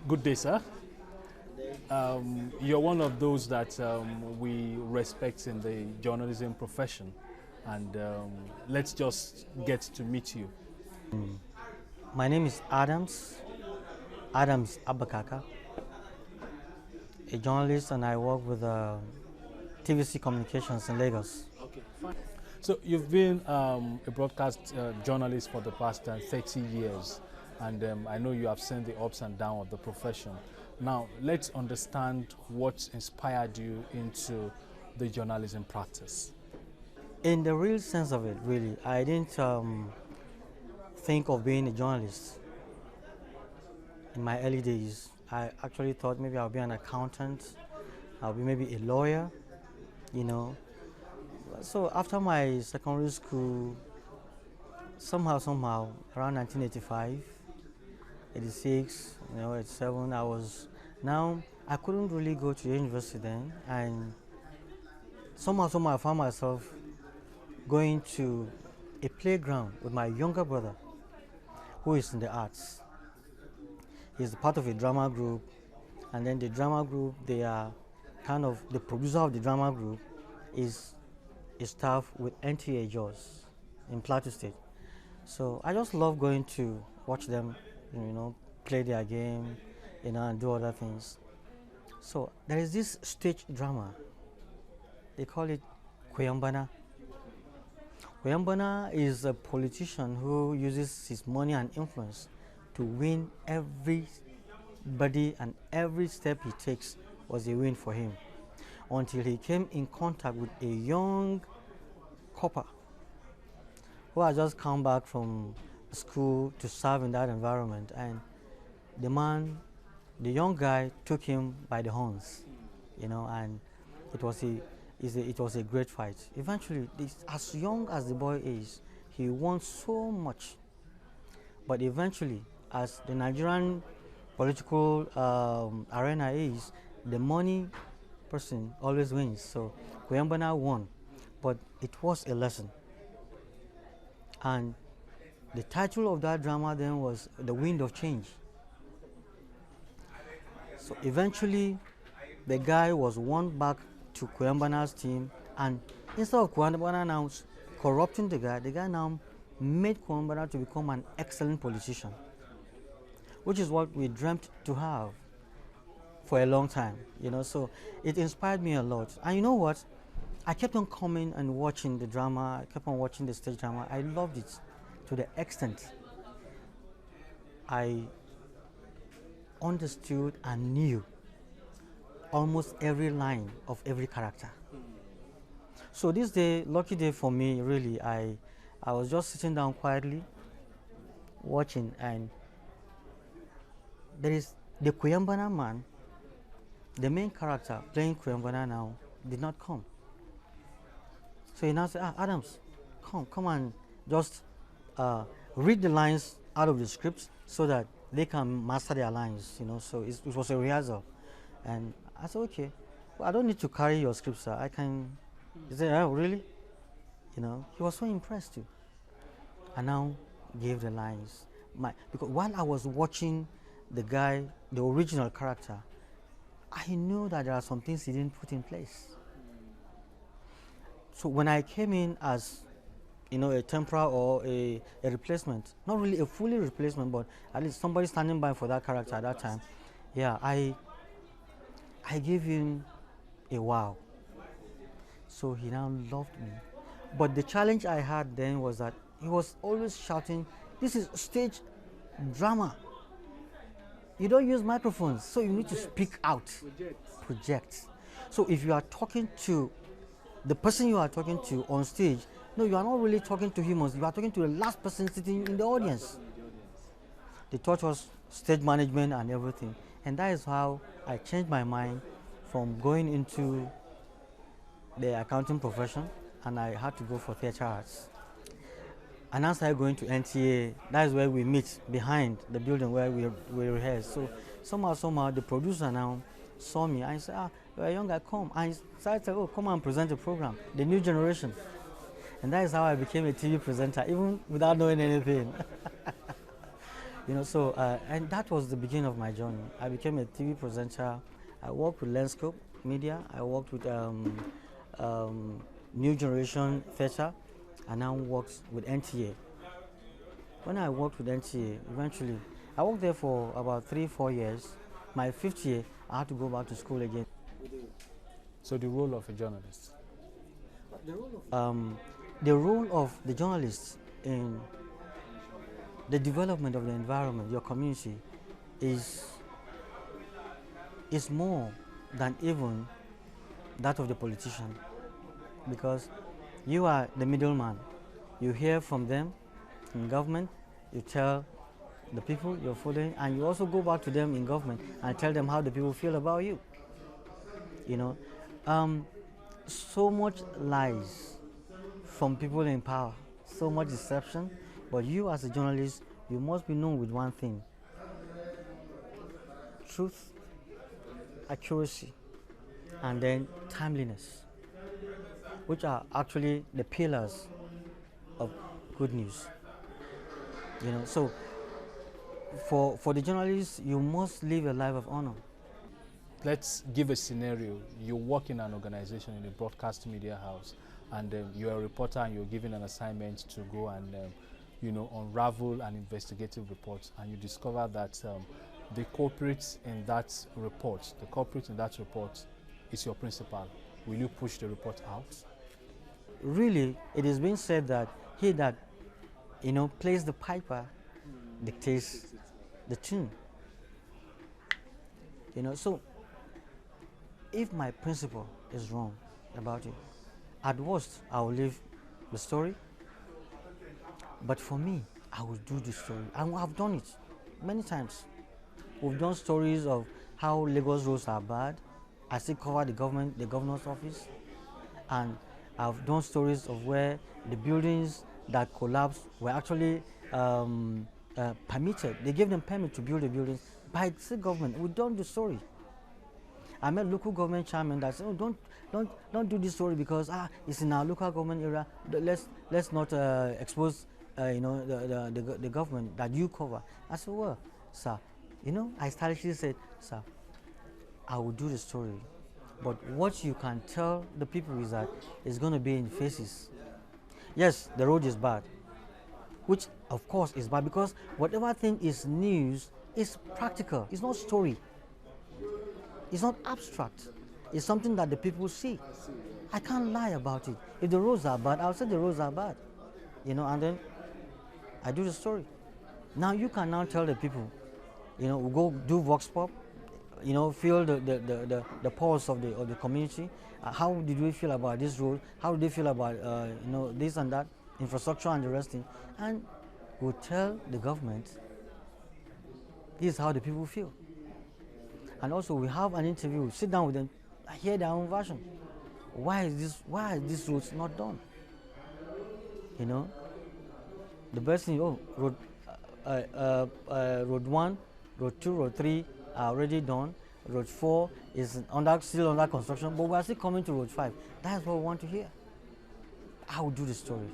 Good day, sir. You're one of those that we respect in the journalism profession, and let's just get to meet you. My name is Adams Abakakka, a journalist, and I work with TVC Communications in Lagos. Okay, fine. So you've been a broadcast journalist for the past 30 years, and I know you have seen the ups and downs of the profession. Now, let's understand what inspired you into the journalism practice. In the real sense of it, really, I didn't think of being a journalist in my early days. I actually thought maybe I'll be an accountant, I'll be maybe a lawyer, you know. So after my secondary school, somehow, around 1985, 86, 87, I couldn't really go to university then, and somehow, I found myself going to a playground with my younger brother, who is in the arts. He's part of a drama group, and then the drama group, they are kind of, the producer of the drama group is a staff with NTA Jaws in Plateau State. So I just love going to watch them, play their game, and do other things. So there is this stage drama. They call it Kuyambana. Kuyambana is a politician who uses his money and influence to win everybody, and every step he takes was a win for him, until he came in contact with a young copper who had just come back from school to serve in that environment, and the young guy took him by the horns, and it was a great fight. Eventually, as young as the boy is, he won so much, but eventually, as the Nigerian political arena is, the money person always wins. So Kuyambana won, but it was a lesson. And the title of that drama then was The Wind of Change. So eventually, the guy was won back to Kuyambana's team, and instead of Kuyambana now corrupting the guy now made Kuyambana to become an excellent politician, which is what we dreamt to have for a long time, So it inspired me a lot. And you know what? I kept on coming and watching the drama. I kept on watching the stage drama. I loved it to the extent I understood and knew almost every line of every character. So this day, lucky day for me, really, I was just sitting down quietly watching, and there is the Kuyambana man, the main character playing Kuyambana now, did not come. So he now said, Adams, come and just read the lines out of the script so that they can master their lines, So it was a rehearsal. And I said, okay, well, I don't need to carry your script, sir. I can. He said, oh, really? He was so impressed too. I now gave the lines. Because while I was watching the guy, the original character, I knew that there are some things he didn't put in place. So when I came in as, a temporary or a replacement, not really a fully replacement, but at least somebody standing by for that character at that time, yeah, I gave him a wow. So he now loved me. But the challenge I had then was that he was always shouting, this is stage drama. You don't use microphones, so you need to speak out. Project. So if you are talking to the person you are talking to on stage, no, you are not really talking to humans. You are talking to the last person sitting in the audience. They taught us stage management and everything. And that is how I changed my mind from going into the accounting profession, and I had to go for theatre arts. And as I going to NTA, that is where we meet, behind the building where we rehearse. So somehow the producer now saw me and he said, you're a young guy, come. And he started, come and present the program, The New Generation. And that is how I became a TV presenter, even without knowing anything. And that was the beginning of my journey. I became a TV presenter. I worked with Lenscope Media. I worked with um, New Generation Theatre. I now worked with NTA. When I worked with NTA, eventually, I worked there for about 3-4 years. My fifth year, I had to go back to school again. So the role of a journalist. The role of the journalist in the development of the environment, your community, is more than even that of the politician, because you are the middleman. You hear from them in government, you tell the people you're following, and you also go back to them in government and tell them how the people feel about you. You know, so much lies from people in power, so much deception, but you as a journalist, you must be known with one thing: truth, accuracy, and then timeliness, which are actually the pillars of good news. So for the journalist, you must live a life of honor. Let's give a scenario. You work in an organization in a broadcast media house, and you're a reporter and you're given an assignment to go and unravel an investigative report, and you discover that the culprit in that report is your principal. Will you push the report out? Really, it is being said that he that plays the piper dictates the tune. So if my principal is wrong about it, at worst I will leave the story. But for me, I will do the story. And I've done it many times. We've done stories of how Lagos roads are bad. I still cover the governor's office. And I've done stories of where the buildings that collapsed were actually permitted. They gave them permit to build the buildings by the state government. We've done the story. I met local government chairman that said, "Oh, don't do this story because it's in our local government area. Let's not expose the government that you cover." I said, "Well, sir, I stylishly said, sir, I will do the story, but what you can tell the people is that it's going to be in phases. Yes, the road is bad, which of course is bad because whatever thing is news is practical. It's not story. It's not abstract. It's something that the people see. I can't lie about it. If the roads are bad, I'll say the roads are bad, and then I do the story. Now you can now tell the people, we go do vox pop, feel the pulse of the community. How did we feel about this road? How did they feel about this and that, infrastructure and the rest thing? And we'll tell the government, this is how the people feel. And also we have an interview, sit down with them, hear their own version. Why is this road not done? The best thing, road 1, road 2, road 3 are already done. Road 4 is still under construction, but we are still coming to road 5. That's what we want to hear. I will do the story.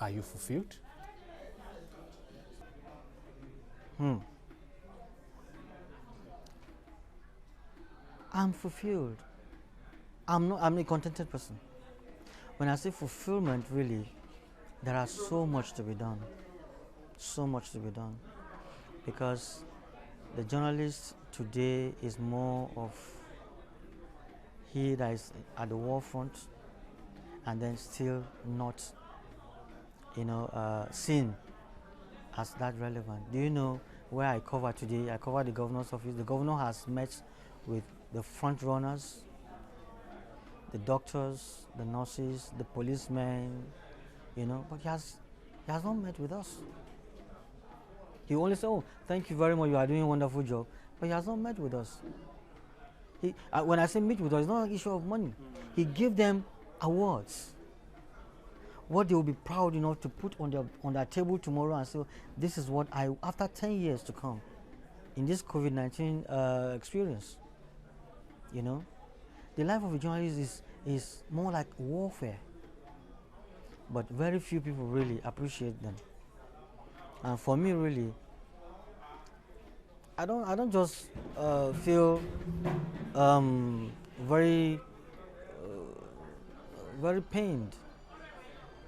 Are you fulfilled? I'm fulfilled. I'm a contented person. When I say fulfillment, really, there are so much to be done. So much to be done. Because the journalist today is more of he that is at the war front and then still not, seen as that relevant. Do you know where I cover today? I cover the governor's office. The governor has met with the front runners, the doctors, the nurses, the policemen, but he has not met with us. He only said, "Oh, thank you very much, you are doing a wonderful job," but he has not met with us. When I say meet with us, it's not an issue of money. He gave them awards, what they will be proud enough to put on their table tomorrow and say, "This is what after 10 years to come, in this COVID-19 experience." The life of a journalist is more like warfare, but very few people really appreciate them. And for me, really, I don't just feel um, very very pained.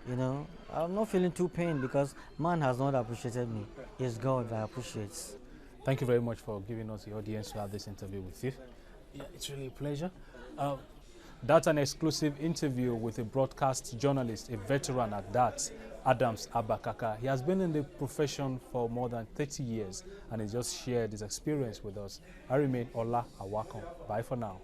You know, I'm not feeling too pained because man has not appreciated me. It's God that appreciates. Thank you very much for giving us the audience to have this interview with you. Yeah, it's really a pleasure. Uh, that's an exclusive interview with a broadcast journalist, a veteran at that, Adams Abakakka. He has been in the profession for more than 30 years and he just shared his experience with us. I remain Ola Awakan. Bye for now.